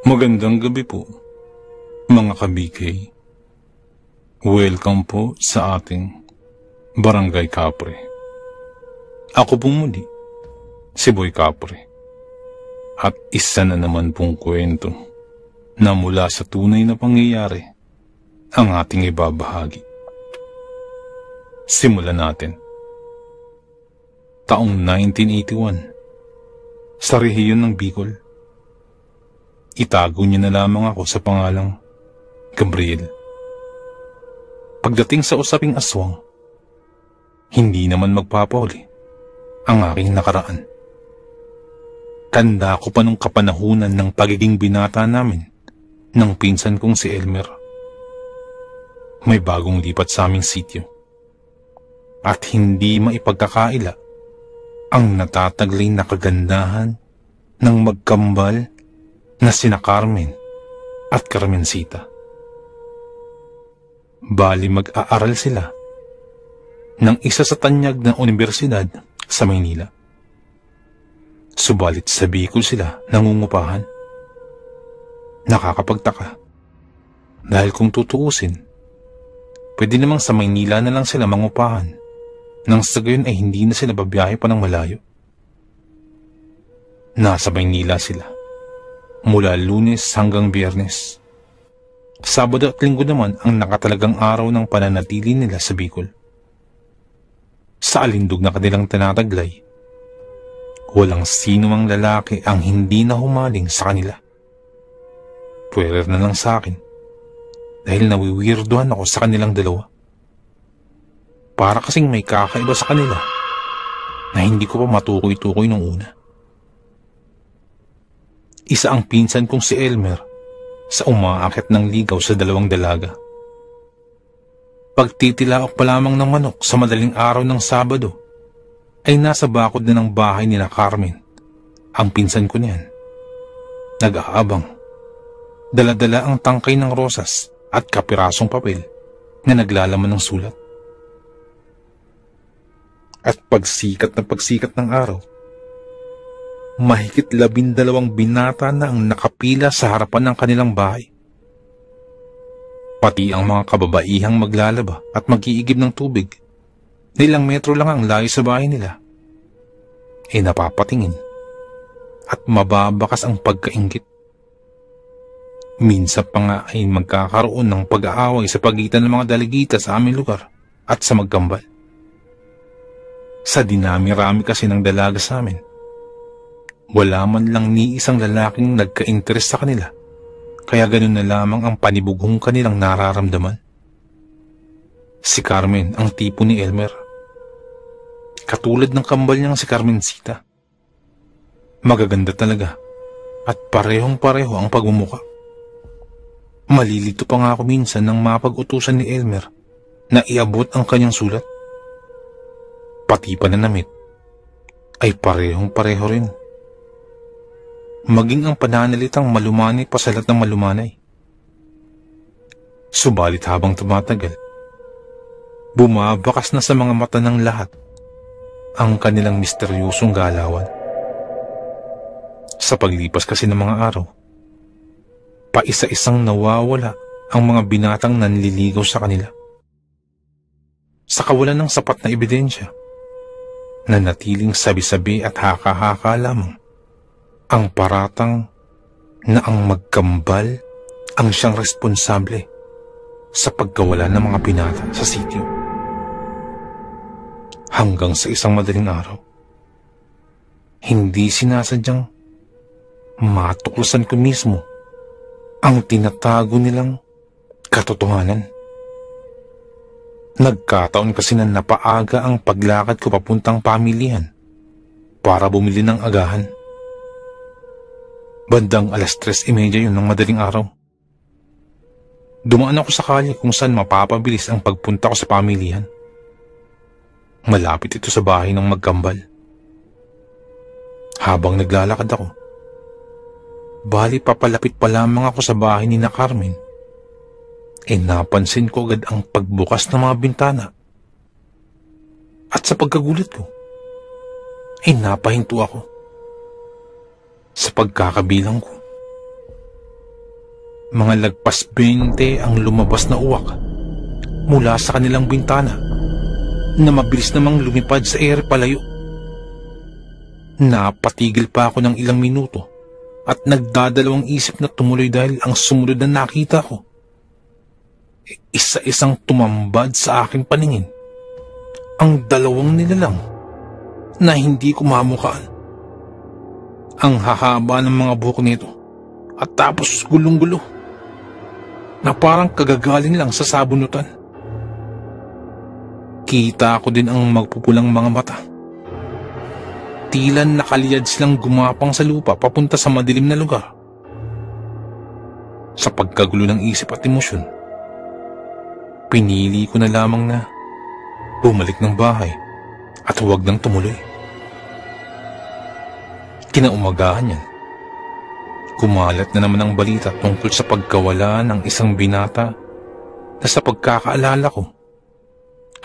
Magandang gabi po, mga kabikay. Welcome po sa ating Barangay Kapre. Ako po muli, si Boy Kapre. At isa na naman pong kwento na mula sa tunay na pangyayari ang ating ibabahagi. Simulan natin. Taong 1981, sa rehiyon ng Bicol. Itago niya na lamang ako sa pangalang Gabriel. Pagdating sa usaping aswang, hindi naman magpapahuli ang aking nakaraan. Tanda ko pa nung kapanahunan ng pagiging binata namin ng pinsan kong si Elmer. May bagong lipat sa aming sityo at hindi maipagkakaila ang natataglay na kagandahan ng magkambal na sina Carmen at Carmencita. Bali mag-aaral sila ng isa sa tanyag na universidad sa Maynila. Subalit sa Bicol sila nangungupahan. Nakakapagtaka dahil kung tutuusin, pwede namang sa Maynila na lang sila mangupahan nang sa gayon ay hindi na sila babiyahe pa ng malayo. Nasa Maynila sila mula Lunes hanggang Biyernes. Sabado at Linggo naman ang nakatalagang araw ng pananatili nila sa Bicol. Sa alindog na kanilang tinataglay, walang sino mang lalaki ang hindi na humaling sa kanila. Pwerer na lang sa akin dahil nawiwirduhan ako sa kanilang dalawa. Para kasing may kakaiba sa kanila na hindi ko pa matukoy-tukoy nung una. Isa ang pinsan kong si Elmer sa umaakit ng ligaw sa dalawang dalaga. Pagtitilaok pa lamang ng manok sa madaling araw ng Sabado, ay nasa bakod na ng bahay ni na Carmen, ang pinsan ko niyan. Nag-aabang, dala-dala ang tangkay ng rosas at kapirasong papel na naglalaman ng sulat. At pagsikat ng araw, mahigit 12 binata na ang nakapila sa harapan ng kanilang bahay. Pati ang mga kababaihang maglalaba at mag-iigib ng tubig, na ilang metro lang ang layo sa bahay nila, ay napapatingin at mababakas ang pagkainggit. Minsan pa nga ay magkakaroon ng pag-aaway sa pagitan ng mga daligita sa aming lugar at sa magkambal. Sa dinami-rami kasi ng dalaga sa amin, wala man lang ni isang lalaking nagka-interes sa kanila, kaya ganun na lamang ang panibughong kanilang nararamdaman. Si Carmen ang tipo ni Elmer. Katulad ng kambal niyang si Carmencita. Magaganda talaga at parehong-pareho ang pagmumukha. Malilito pa nga ako minsan nang mapag-utusan ni Elmer na iabot ang kanyang sulat. Pati pananamit ay parehong-pareho rin. Maging ang pananalitang malumanay pasalat ng malumanay. Subalit habang tumatagal, bumabakas na sa mga mata ng lahat ang kanilang misteryosong galawan. Sa paglipas kasi ng mga araw, paisa-isang nawawala ang mga binatang nanliligaw sa kanila. Sa kawalan ng sapat na ebidensya, nanatiling sabi-sabi at haka-haka lamang ang paratang na ang magkambal ang siyang responsable sa pagkawala ng mga binata sa sitio. Hanggang sa isang madaling araw, hindi sinasadyang matuklasan ko mismo ang tinatago nilang katotohanan. Nagkataon kasi na napaaga ang paglakad ko papuntang pamilihan para bumili ng agahan. Bandang 3:30 yun ng madaling araw. Dumaan ako sa kalye kung saan mapapabilis ang pagpunta ko sa pamilihan. Malapit ito sa bahay ng magkambal. Habang naglalakad ako, bali papalapit pa lamang ako sa bahay ni na Carmen, napansin ko agad ang pagbukas ng mga bintana. At sa pagkagulat ko, napahinto ako. Sa pagkakabilang ko, Mga lagpas 20 ang lumabas na uwak mula sa kanilang bintana na mabilis namang lumipad sa ere palayo. Napatigil pa ako ng ilang minuto at nagdadalawang isip na tumuloy dahil ang sumunod na nakita ko, isa-isang tumambad sa aking paningin ang dalawang nilalang na hindi ko mamukaan. Ang hahaba ng mga buhok nito at tapos gulong-gulo na parang kagagaling lang sa sabunutan. Kita ko din ang magpupulang mga mata. Tila nakaliyad silang gumapang sa lupa papunta sa madilim na lugar. Sa pagkagulo ng isip at emosyon, pinili ko na lamang na bumalik ng bahay at huwag nang tumuloy. Kinaumagahan yan, kumalat na naman ang balita tungkol sa pagkawala ng isang binata na sa pagkakaalala ko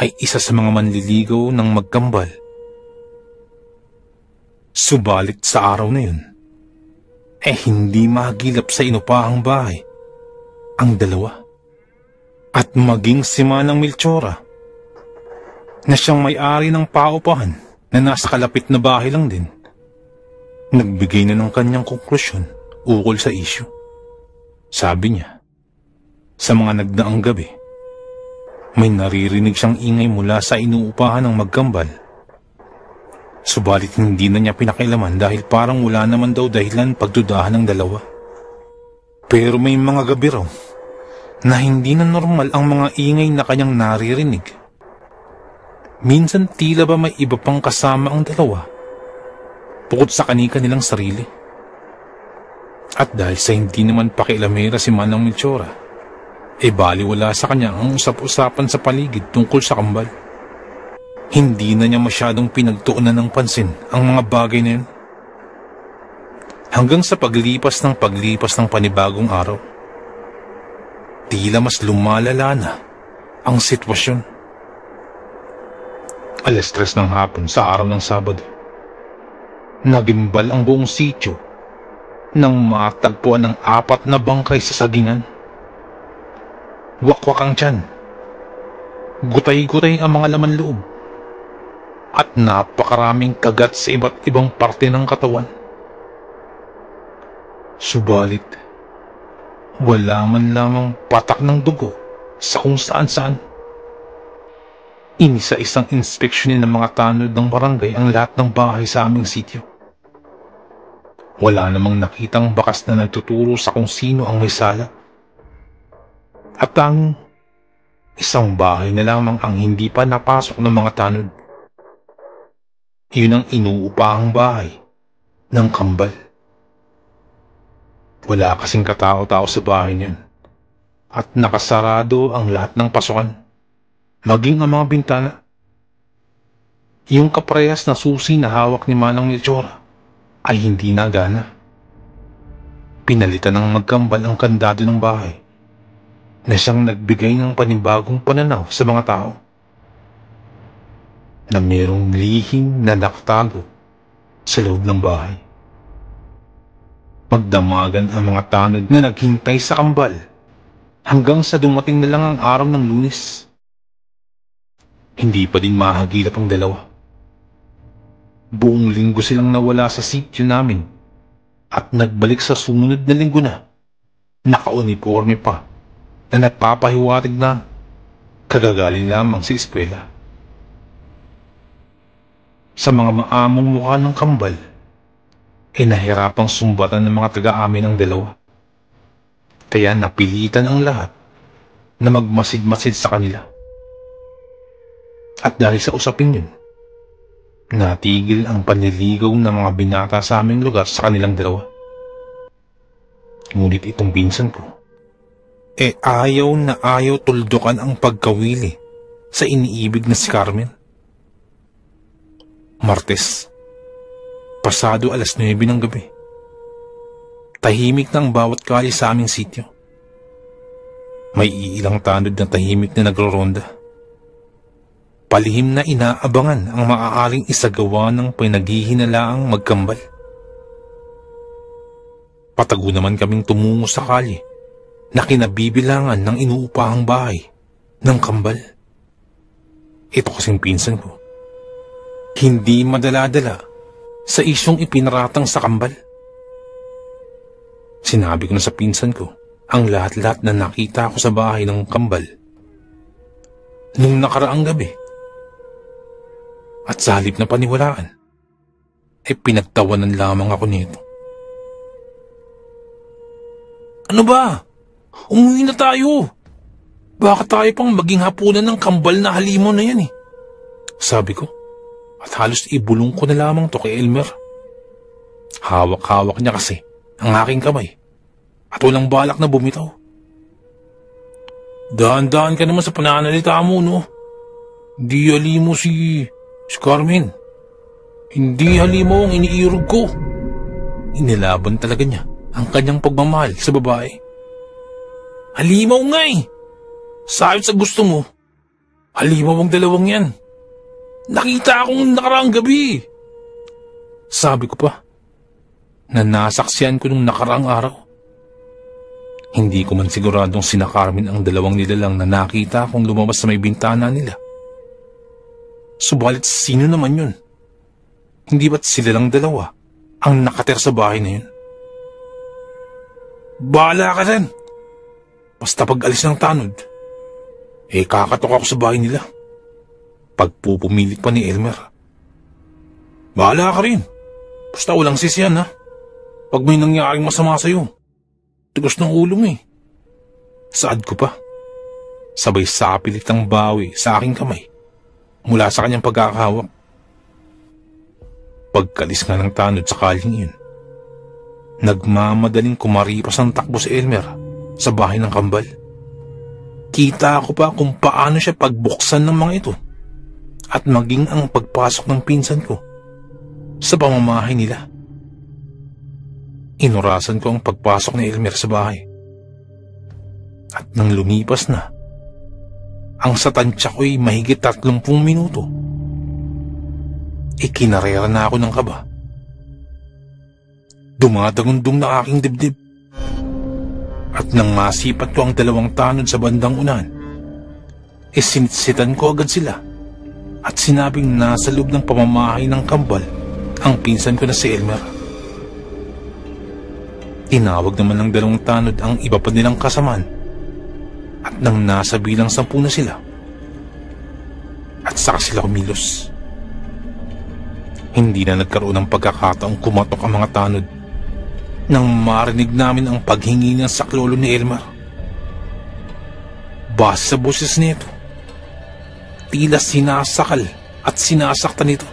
ay isa sa mga manliligaw ng magkambal. Subalit sa araw na yun, hindi mahagilap sa inupahang bahay ang dalawa at maging si Manang Melchora na siyang may-ari ng paupahan na nasa kalapit na bahay lang din. Nagbigay na ng kanyang konklusyon ukol sa isyu. Sabi niya, sa mga nagdaang gabi, may naririnig siyang ingay mula sa inuupahan ng magkambal. Subalit hindi na niya pinakialaman dahil parang wala naman daw dahilan pagdudahan ng dalawa. Pero may mga gabi raw na hindi na normal ang mga ingay na kanyang naririnig. Minsan tila ba may iba pang kasama ang dalawa bukod sa kani-kanilang sarili. At dahil sa hindi naman pakialamera si Manang Melchora, baliwala sa kanya ang usap-usapan sa paligid tungkol sa kambal. Hindi na niya masyadong pinagtuunan ng pansin ang mga bagay na yun. Hanggang sa paglipas ng panibagong araw, tila mas lumalala na ang sitwasyon. 3:00 ng hapon sa araw ng Sabado, nagimbal ang buong sityo nang matagpuan ng 4 na bangkay sa sagingan. Wakwak ang tiyan, gutay-gutay ang mga laman loob, at napakaraming kagat sa iba't ibang parte ng katawan. Subalit, wala man lamang patak ng dugo sa kung saan-saan. Inisa-isang inspeksyonin ng mga tanod ng barangay ang lahat ng bahay sa aming sityo. Wala namang nakitang bakas na nagtuturo sa kung sino ang may sala. At ang isang bahay na lamang ang hindi pa napasok ng mga tanod. Yun ang inuupahang bahay ng kambal. Wala kasing katao-tao sa bahay niyon at nakasarado ang lahat ng pasukan, maging ang mga bintana. Yung kaparehas na susi na hawak ni Manang Melchora ay hindi nagana. Pinalitan ng magkambal ang kandado ng bahay na siyang nagbigay ng panibagong pananaw sa mga tao na mayroong lihim na nakatago sa loob ng bahay. Magdamagan ang mga tanod na naghintay sa kambal hanggang sa dumating na lang ang araw ng Lunes. Hindi pa din mahagilap ang dalawa. Buong linggo silang nawala sa sityo namin at nagbalik sa sumunod na linggo na naka-uniforme pa na nagpapahiwatig na kagagaling lamang sa eskwela. Sa mga maamong mukha ng kambal, nahirapang sumbatan ng mga taga-amin ang dalawa. Kaya napilitan ang lahat na magmasid-masid sa kanila. At dahil sa usapin yun, natigil ang panliligaw ng mga binata sa aming lugar sa kanilang dalawa. Ngunit itong pinsan ko, ayaw na ayaw tuldukan ang pagkawili sa iniibig na si Carmen. Martes, pasado 9:00 ng gabi. Tahimik na ang bawat kalye sa aming sityo. May iilang tanod na tahimik na nagroronda. Palihim na inaabangan ang maaaring isagawa ng pinaghihinalaang magkambal. Patago naman kaming tumungo sa kalye na kinabibilangan ng inuupahang bahay ng kambal. Ito kasing pinsan ko, hindi madala-dala sa isyong ipinaratang sa kambal. Sinabi ko na sa pinsan ko ang lahat-lahat na nakita ko sa bahay ng kambal nung nakaraang gabi. At sa halip na paniwalaan, pinagtawanan lamang ako nito. Ano ba? Umuwi na tayo. Baka tayo pang maging hapunan ng kambal na halimaw na yan sabi ko, at halos ibulong ko na lamang to kay Elmer. Hawak-hawak niya kasi ang aking kamay at walang balak na bumitaw. Dahan-dahan ka naman sa pananalita mo, no? Di halimaw si Carmen. Hindi halimaw ang iniirog ko. Inilaban talaga niya ang kanyang pagmamahal sa babae. Halimaw nga Sayot sa gusto mo, halimaw ang dalawang yan. Nakita akong nakaraang gabi. Sabi ko pa, na nasaksiyan ko nung nakaraang araw. Hindi ko man siguradong sina Carmen ang dalawang nilalang na nakita kong lumabas sa may bintana nila. Subalit sino naman yun? Hindi ba't sila lang dalawa ang nakater sa bahay na yun? Bahala ka rin. Basta pag alis ng tanod, kakatok ako sa bahay nila. Pagpupumilit pa ni Elmer. Bahala ka rin. Basta walang sisiyan pag may nangyaring masama sa'yo. Tigas ng ulo mo Saad ko pa. Sabay sapilit ang bawi sa aking kamay mula sa kanyang pagkakahawak. Pagkalis nga ng tanod sa kaling iyon, nagmamadaling kumaripas ang takbo si Elmer sa bahay ng kambal. Kita ko pa kung paano siya pagbuksan ng mga ito at maging ang pagpasok ng pinsan ko sa pamamahay nila. Inurasan ko ang pagpasok ni Elmer sa bahay. At nang lumipas na, ang sa tansya ko'y mahigit 30 minuto, kinarera na ako ng kaba. Dumadagundong na aking dibdib. At nang masipat ko ang dalawang tanod sa bandang unahan, sinitsitan ko agad sila at sinabing nasa loob ng pamamahay ng kambal ang pinsan ko na si Elmer. Tinawag naman ng dalawang tanod ang iba pa nilang kasamaan at nang nasa bilang 10 na sila, at saka sila kumilos. Hindi na nagkaroon ng pagkakataong kumatok ang mga tanod nang marinig namin ang paghingi ng saklolo ni Elmer. Base sa boses nito, tila sinasakal at sinasaktan nito.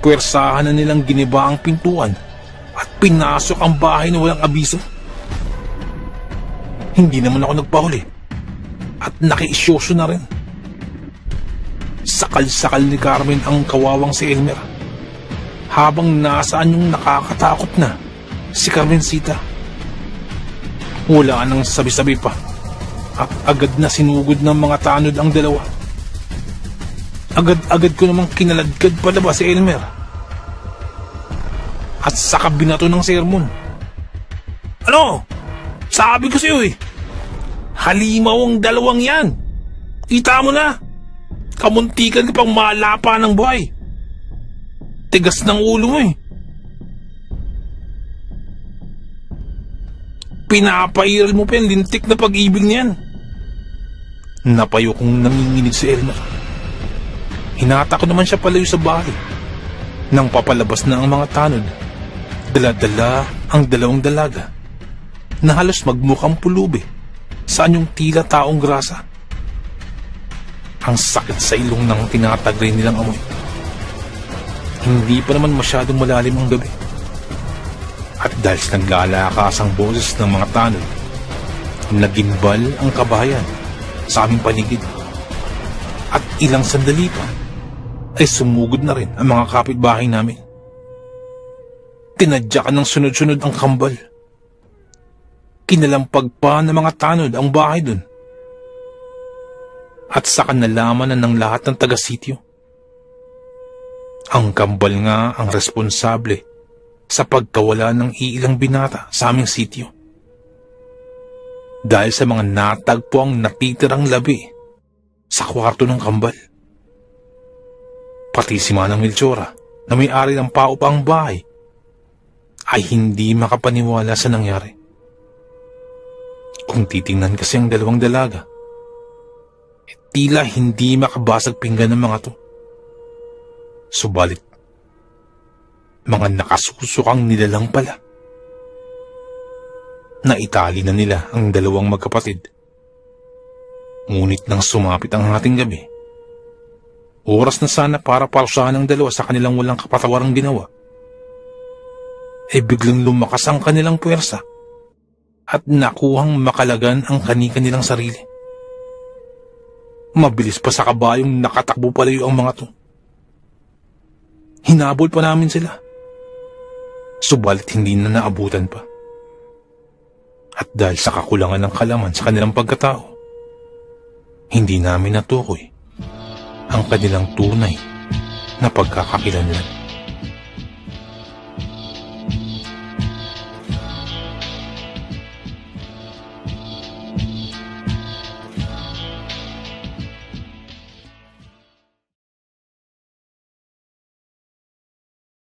Puwersahan na nilang giniba ang pintuan at pinasok ang bahay na walang abiso. Hindi naman ako nagpahuli at nakiisyoso na rin. Sakal-sakal ni Carmen ang kawawang si Elmer habang nasaan yung nakakatakot na si Carmencita. Wala nang sabi-sabi pa at agad na sinugod ng mga tanod ang dalawa. Agad-agad ko namang kinaladkad palabas si Elmer at saka binato ng sermon. Ano? Sabi ko sa'yo halimaw ang dalawang yan. Kita mo na. Kamuntikan ka pang malapa ng buhay. Tigas ng ulo mo Pinapairal mo pa yung lintik na pag-ibig niyan. Napayo kong nanginginig si Elmer. Hinata ko naman siya palayo sa bahay. Nang papalabas na ang mga tanod, dala-dala ang dalawang dalaga na halos magmukhang pulubi sa anyong tila taong grasa. Ang sakit sa ilong ng tinatagray nilang amoy. Hindi pa naman masyadong malalim ang gabi. At dahil sa naglalakas ang boses ng mga tanod, nagimbal ang kabayan sa aming paligid. At ilang sandali pa ay sumugod na rin ang mga kapitbahay namin. Tinadyakan ng sunod-sunod ang kambal. Kinalampag pa ng mga tanod ang bahay dun. At saka nalaman na ng lahat ng taga-sityo. Ang kambal nga ang responsable sa pagkawala ng iilang binata sa aming sityo. dahil sa mga natagpuang natitirang labi sa kwarto ng kambal. Pati si Manang Melchora na may-ari ng paupaang bahay ay hindi makapaniwala sa nangyari. Kung titingnan kasi ang dalawang dalaga, tila hindi makabasag pinggan ng mga to. Subalit, mga nakasusukang nilalang pala. Naitali na nila ang dalawang magkapatid. Ngunit nang sumapit ang hating gabi, oras na sana para parusahan ng dalawa sa kanilang walang kapatawarang ginawa, ay biglang lumakas ang kanilang puwersa at nakuhang makalagan ang kani-kanilang sarili. Mabilis pa sa kabayong nakatakbo palayo ang mga to. Hinabol pa namin sila. Subalit hindi na naabutan pa. At dahil sa kakulangan ng kalaman sa kanilang pagkatao, hindi namin natukoy ang kanilang tunay na pagkakakilanlan.